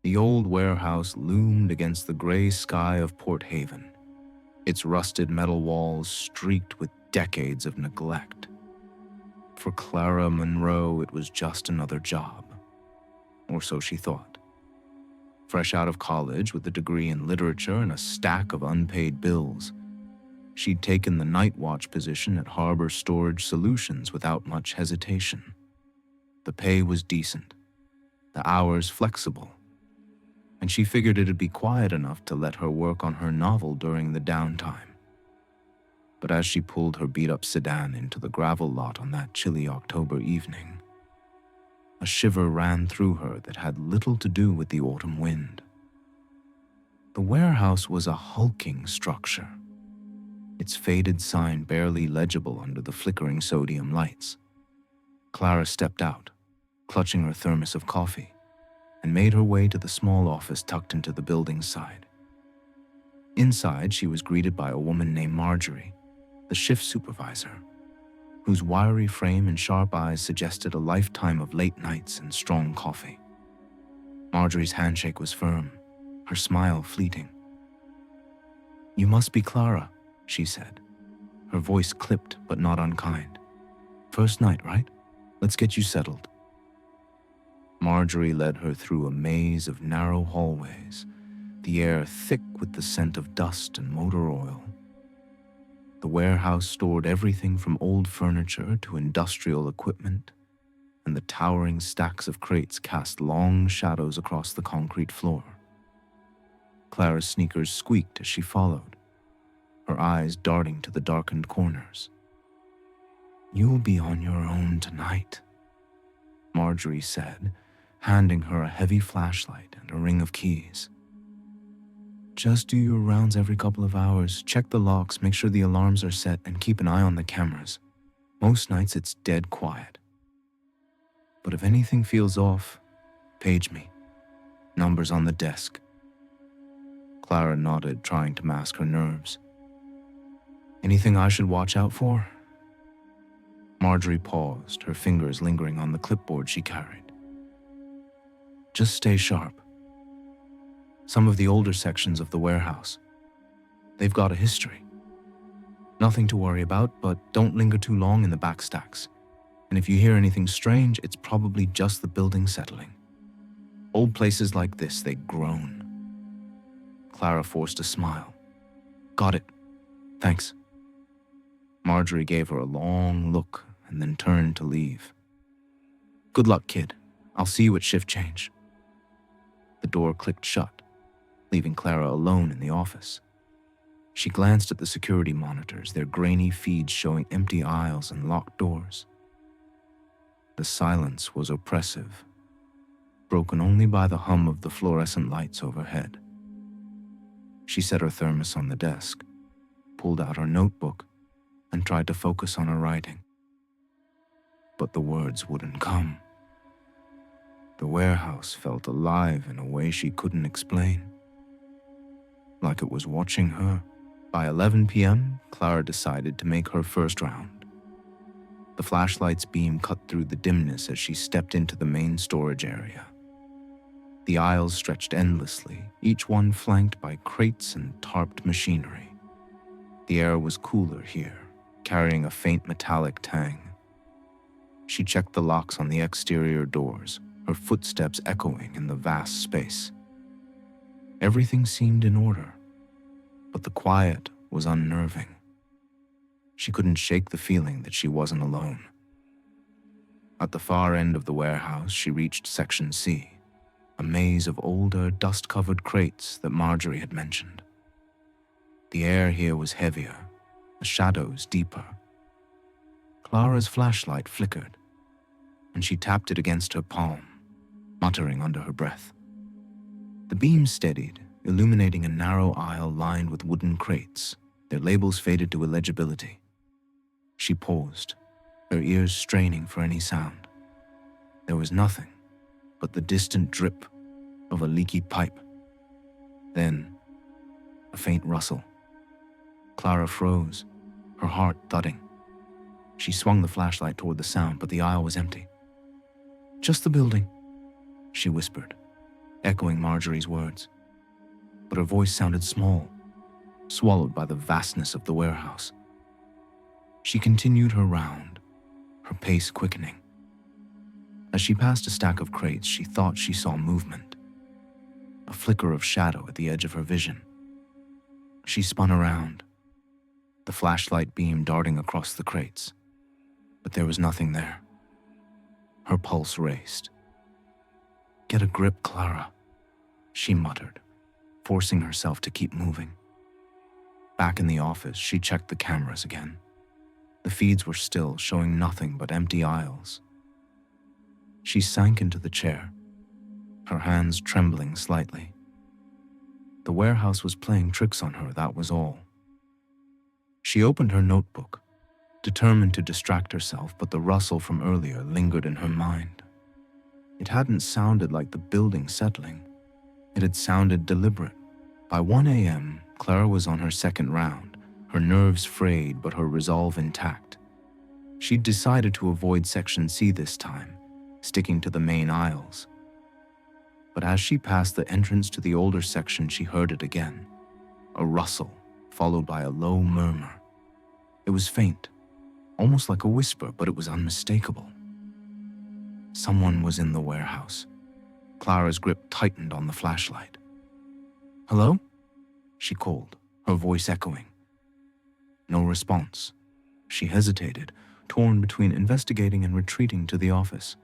The old warehouse loomed against the gray sky of Port Haven, its rusted metal walls streaked with decades of neglect. For Clara Monroe, it was just another job, or so she thought. Fresh out of college with a degree in literature and a stack of unpaid bills, she'd taken the night watch position at Harbor Storage Solutions without much hesitation. The pay was decent, the hours flexible, and she figured it'd be quiet enough to let her work on her novel during the downtime. But as she pulled her beat-up sedan into the gravel lot on that chilly October evening, a shiver ran through her that had little to do with the autumn wind. The warehouse was a hulking structure, its faded sign barely legible under the flickering sodium lights. Clara stepped out, clutching her thermos of coffee, and made her way to the small office tucked into the building's side. Inside, she was greeted by a woman named Marjorie, the shift supervisor, whose wiry frame and sharp eyes suggested a lifetime of late nights and strong coffee. Marjorie's handshake was firm, her smile fleeting. "You must be Clara," she said, her voice clipped but not unkind. "First night, right? Let's get you settled." Marjorie led her through a maze of narrow hallways, the air thick with the scent of dust and motor oil. The warehouse stored everything from old furniture to industrial equipment, and the towering stacks of crates cast long shadows across the concrete floor. Clara's sneakers squeaked as she followed, her eyes darting to the darkened corners. "You'll be on your own tonight," Marjorie said, handing her a heavy flashlight and a ring of keys. "Just do your rounds every couple of hours, check the locks, make sure the alarms are set, and keep an eye on the cameras. Most nights it's dead quiet. But if anything feels off, page me. Number's on the desk." Clara nodded, trying to mask her nerves. "Anything I should watch out for?" Marjorie paused, her fingers lingering on the clipboard she carried. "Just stay sharp. Some of the older sections of the warehouse, they've got a history. Nothing to worry about, but don't linger too long in the back stacks. And if you hear anything strange, it's probably just the building settling. Old places like this, they groan." Clara forced a smile. "Got it. Thanks." Marjorie gave her a long look and then turned to leave. "Good luck, kid. I'll see you at shift change." The door clicked shut, leaving Clara alone in the office. She glanced at the security monitors, their grainy feeds showing empty aisles and locked doors. The silence was oppressive, broken only by the hum of the fluorescent lights overhead. She set her thermos on the desk, pulled out her notebook, and tried to focus on her writing. But the words wouldn't come. The warehouse felt alive in a way she couldn't explain, like it was watching her. By 11 p.m., Clara decided to make her first round. The flashlight's beam cut through the dimness as she stepped into the main storage area. The aisles stretched endlessly, each one flanked by crates and tarped machinery. The air was cooler here, carrying a faint metallic tang. She checked the locks on the exterior doors, her footsteps echoing in the vast space. Everything seemed in order, but the quiet was unnerving. She couldn't shake the feeling that she wasn't alone. At the far end of the warehouse, she reached Section C, a maze of older, dust-covered crates that Marjorie had mentioned. The air here was heavier, the shadows deeper. Clara's flashlight flickered, and she tapped it against her palm, muttering under her breath. The beam steadied, illuminating a narrow aisle lined with wooden crates, their labels faded to illegibility. She paused, her ears straining for any sound. There was nothing but the distant drip of a leaky pipe. Then, a faint rustle. Clara froze, her heart thudding. She swung the flashlight toward the sound, but the aisle was empty. "Just the building," she whispered, echoing Marjorie's words. But her voice sounded small, swallowed by the vastness of the warehouse. She continued her round, her pace quickening. As she passed a stack of crates, she thought she saw movement, a flicker of shadow at the edge of her vision. She spun around, the flashlight beam darting across the crates, but there was nothing there. Her pulse raced. "Get a grip, Clara," she muttered, forcing herself to keep moving. Back in the office, she checked the cameras again. The feeds were still, showing nothing but empty aisles. She sank into the chair, her hands trembling slightly. The warehouse was playing tricks on her, that was all. She opened her notebook, determined to distract herself, but the rustle from earlier lingered in her mind. It hadn't sounded like the building settling. It had sounded deliberate. By 1 a.m., Clara was on her second round, her nerves frayed but her resolve intact. She'd decided to avoid Section C this time, sticking to the main aisles. But as she passed the entrance to the older section, she heard it again. A rustle, followed by a low murmur. It was faint, almost like a whisper, but it was unmistakable. Someone was in the warehouse. Clara's grip tightened on the flashlight. "Hello?" she called, her voice echoing. No response. She hesitated, torn between investigating and retreating to the office.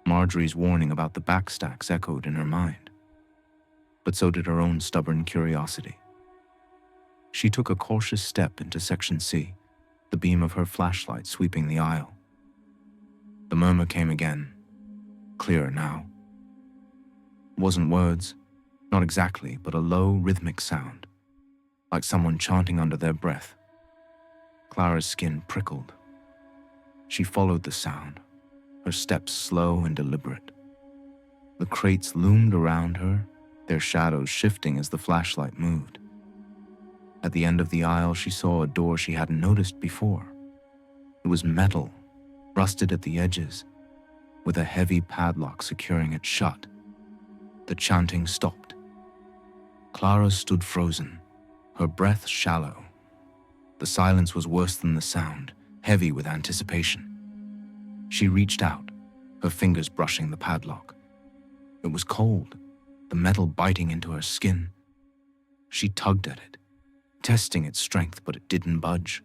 Marjorie's warning about the backstacks echoed in her mind, but so did her own stubborn curiosity. She took a cautious step into Section C, the beam of her flashlight sweeping the aisle. The murmur came again, clearer now. It wasn't words, not exactly, but a low, rhythmic sound, like someone chanting under their breath. Clara's skin prickled. She followed the sound, her steps slow and deliberate. The crates loomed around her, their shadows shifting as the flashlight moved. At the end of the aisle, she saw a door she hadn't noticed before. It was metal, rusted at the edges, with a heavy padlock securing it shut. The chanting stopped. Clara stood frozen, her breath shallow. The silence was worse than the sound, heavy with anticipation. She reached out, her fingers brushing the padlock. It was cold, the metal biting into her skin. She tugged at it, testing its strength, but it didn't budge.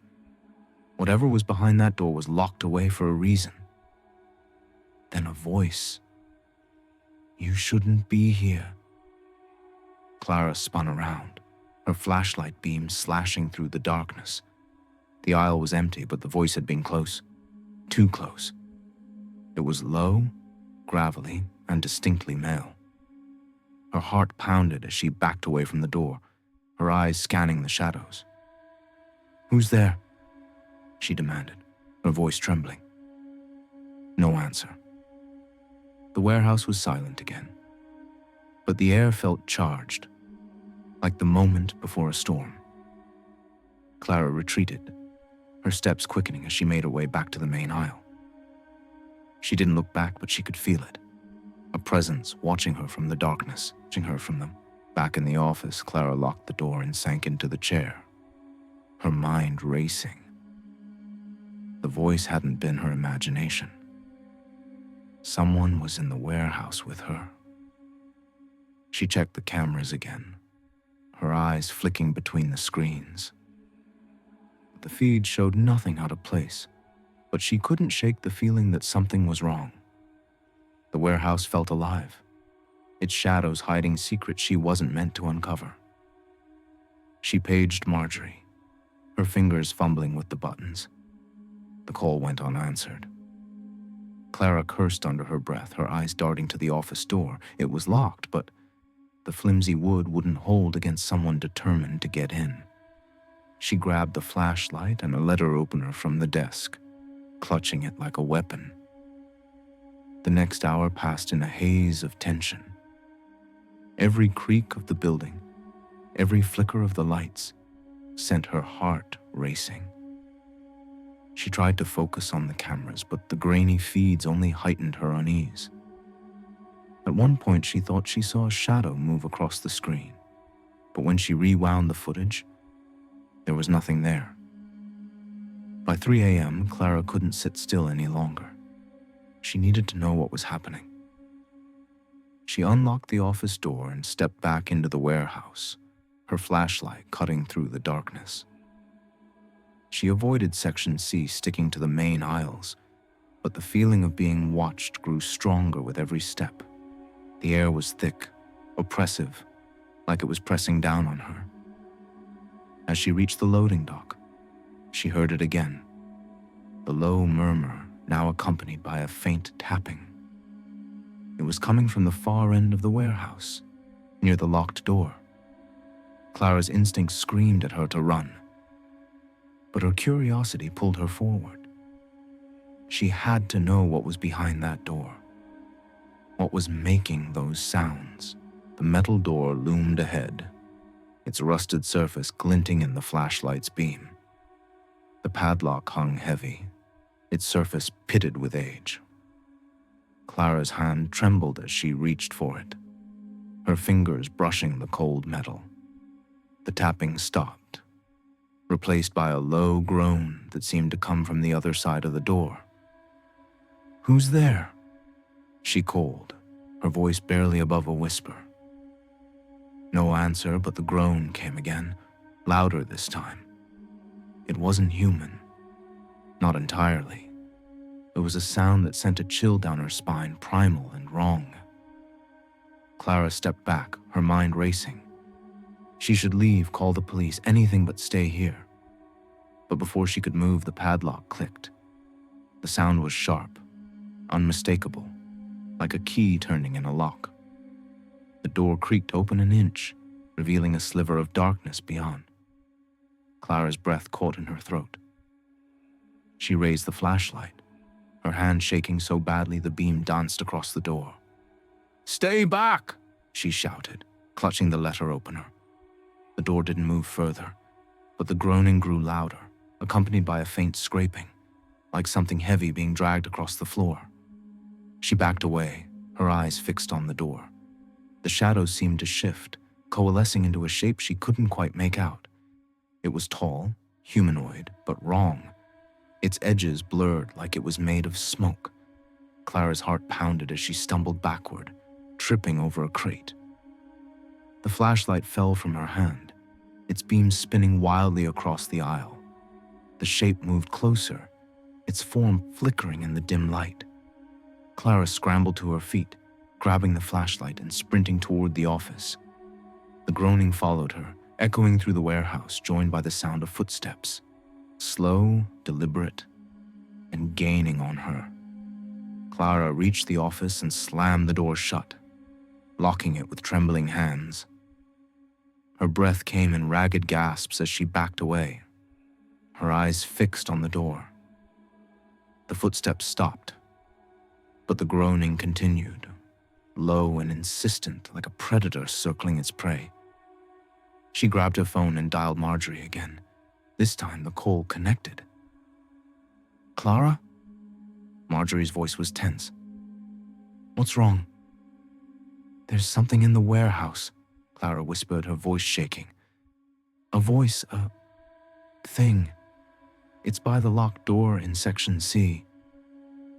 Whatever was behind that door was locked away for a reason. Then a voice. "You shouldn't be here." Clara spun around, her flashlight beam slashing through the darkness. The aisle was empty, but the voice had been close. Too close. It was low, gravelly, and distinctly male. Her heart pounded as she backed away from the door, her eyes scanning the shadows. "Who's there?" she demanded, her voice trembling. No answer. The warehouse was silent again, but the air felt charged, like the moment before a storm. Clara retreated, her steps quickening as she made her way back to the main aisle. She didn't look back, but she could feel it, a presence watching her from the darkness, watching her from them. Back in the office, Clara locked the door and sank into the chair, her mind racing. The voice hadn't been her imagination. Someone was in the warehouse with her. She checked the cameras again, her eyes flicking between the screens. The feed showed nothing out of place, but she couldn't shake the feeling that something was wrong. The warehouse felt alive, its shadows hiding secrets she wasn't meant to uncover. She paged Marjorie, her fingers fumbling with the buttons. The call went unanswered. Clara cursed under her breath, her eyes darting to the office door. It was locked, but the flimsy wood wouldn't hold against someone determined to get in. She grabbed the flashlight and a letter opener from the desk, clutching it like a weapon. The next hour passed in a haze of tension. Every creak of the building, every flicker of the lights, sent her heart racing. She tried to focus on the cameras, but the grainy feeds only heightened her unease. At one point, she thought she saw a shadow move across the screen, but when she rewound the footage, there was nothing there. By 3 a.m., Clara couldn't sit still any longer. She needed to know what was happening. She unlocked the office door and stepped back into the warehouse, her flashlight cutting through the darkness. She avoided Section C, sticking to the main aisles, but the feeling of being watched grew stronger with every step. The air was thick, oppressive, like it was pressing down on her. As she reached the loading dock, she heard it again, the low murmur now accompanied by a faint tapping. It was coming from the far end of the warehouse, near the locked door. Clara's instinct screamed at her to run, but her curiosity pulled her forward. She had to know what was behind that door, what was making those sounds. The metal door loomed ahead, its rusted surface glinting in the flashlight's beam. The padlock hung heavy, its surface pitted with age. Clara's hand trembled as she reached for it, her fingers brushing the cold metal. The tapping stopped, replaced by a low groan that seemed to come from the other side of the door. "Who's there?" she called, her voice barely above a whisper. No answer, but the groan came again, louder this time. It wasn't human. Not entirely. It was a sound that sent a chill down her spine, primal and wrong. Clara stepped back, her mind racing. She should leave, call the police, anything but stay here. But before she could move, the padlock clicked. The sound was sharp, unmistakable, like a key turning in a lock. The door creaked open an inch, revealing a sliver of darkness beyond. Clara's breath caught in her throat. She raised the flashlight, her hand shaking so badly the beam danced across the door. "Stay back!" she shouted, clutching the letter opener. The door didn't move further, but the groaning grew louder, accompanied by a faint scraping, like something heavy being dragged across the floor. She backed away, her eyes fixed on the door. The shadows seemed to shift, coalescing into a shape she couldn't quite make out. It was tall, humanoid, but wrong. Its edges blurred like it was made of smoke. Clara's heart pounded as she stumbled backward, tripping over a crate. The flashlight fell from her hand, its beam spinning wildly across the aisle. The shape moved closer, its form flickering in the dim light. Clara scrambled to her feet, grabbing the flashlight and sprinting toward the office. The groaning followed her, echoing through the warehouse, joined by the sound of footsteps. Slow, deliberate, and gaining on her. Clara reached the office and slammed the door shut, locking it with trembling hands. Her breath came in ragged gasps as she backed away, her eyes fixed on the door. The footsteps stopped, but the groaning continued, low and insistent like a predator circling its prey. She grabbed her phone and dialed Marjorie again. This time the call connected. "Clara?" Marjorie's voice was tense. "What's wrong?" "There's something in the warehouse," Clara whispered, her voice shaking. "A voice, a thing. It's by the locked door in Section C."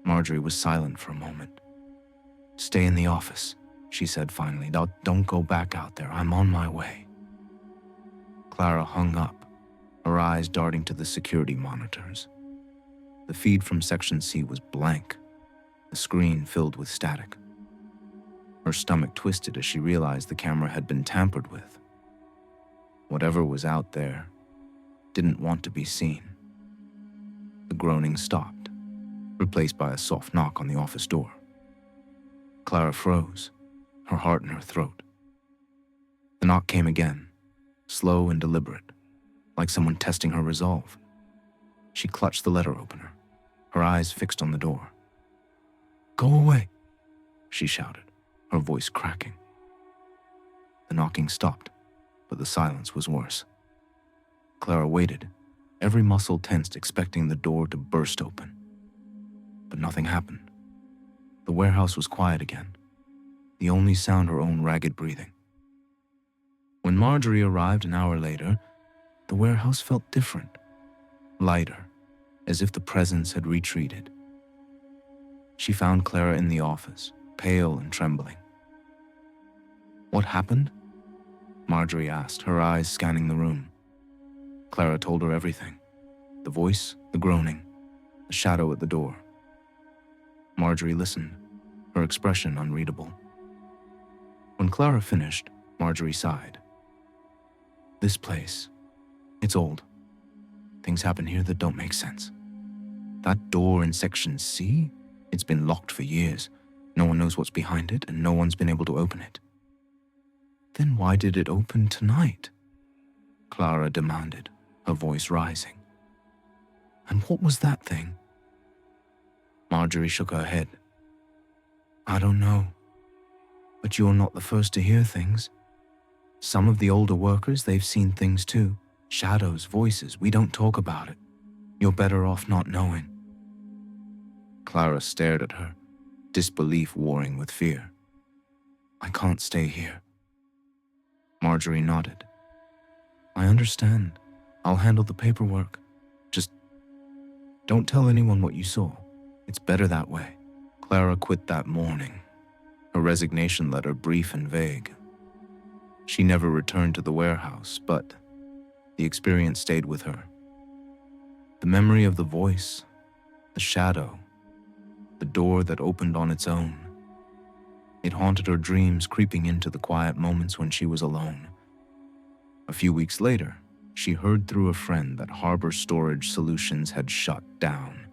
Marjorie was silent for a moment. "Stay in the office," she said finally. Don't go back out there. I'm on my way." Clara hung up, her eyes darting to the security monitors. The feed from Section C was blank, the screen filled with static. Her stomach twisted as she realized the camera had been tampered with. Whatever was out there didn't want to be seen. The groaning stopped, replaced by a soft knock on the office door. Clara froze, her heart in her throat. The knock came again, slow and deliberate, like someone testing her resolve. She clutched the letter opener, her eyes fixed on the door. "Go away," she shouted, her voice cracking. The knocking stopped, but the silence was worse. Clara waited, every muscle tensed, expecting the door to burst open. But nothing happened. The warehouse was quiet again. the only sound her own ragged breathing. When Marjorie arrived an hour later, the warehouse felt different, lighter, as if the presence had retreated. She found Clara in the office, pale and trembling. "What happened?" Marjorie asked, her eyes scanning the room. Clara told her everything. The voice, the groaning, the shadow at the door. Marjorie listened, her expression unreadable. When Clara finished, Marjorie sighed. "This place, it's old. Things happen here that don't make sense. That door in Section C, it's been locked for years. No one knows what's behind it, and no one's been able to open it." "Then why did it open tonight?" Clara demanded, her voice rising. "And what was that thing?" Marjorie shook her head. "I don't know. But you're not the first to hear things. Some of the older workers, they've seen things too. Shadows, voices, we don't talk about it. You're better off not knowing." Clara stared at her, disbelief warring with fear. "I can't stay here." Marjorie nodded. "I understand. I'll handle the paperwork. Just don't tell anyone what you saw. It's better that way." Clara quit that morning, her resignation letter brief and vague. She never returned to the warehouse, but the experience stayed with her. The memory of the voice, the shadow, the door that opened on its own. It haunted her dreams, creeping into the quiet moments when she was alone. A few weeks later, she heard through a friend that Harbor Storage Solutions had shut down.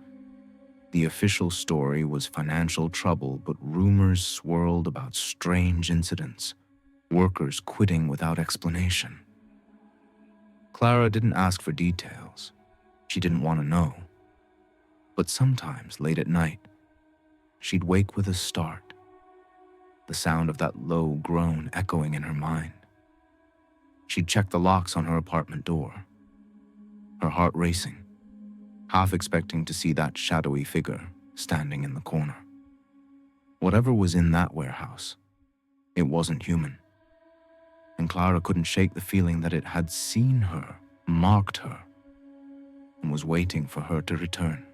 The official story was financial trouble, but rumors swirled about strange incidents, workers quitting without explanation. Clara didn't ask for details. She didn't want to know. But sometimes, late at night, she'd wake with a start, the sound of that low groan echoing in her mind. She'd check the locks on her apartment door, her heart racing, half expecting to see that shadowy figure standing in the corner. Whatever was in that warehouse, it wasn't human. And Clara couldn't shake the feeling that it had seen her, marked her, and was waiting for her to return.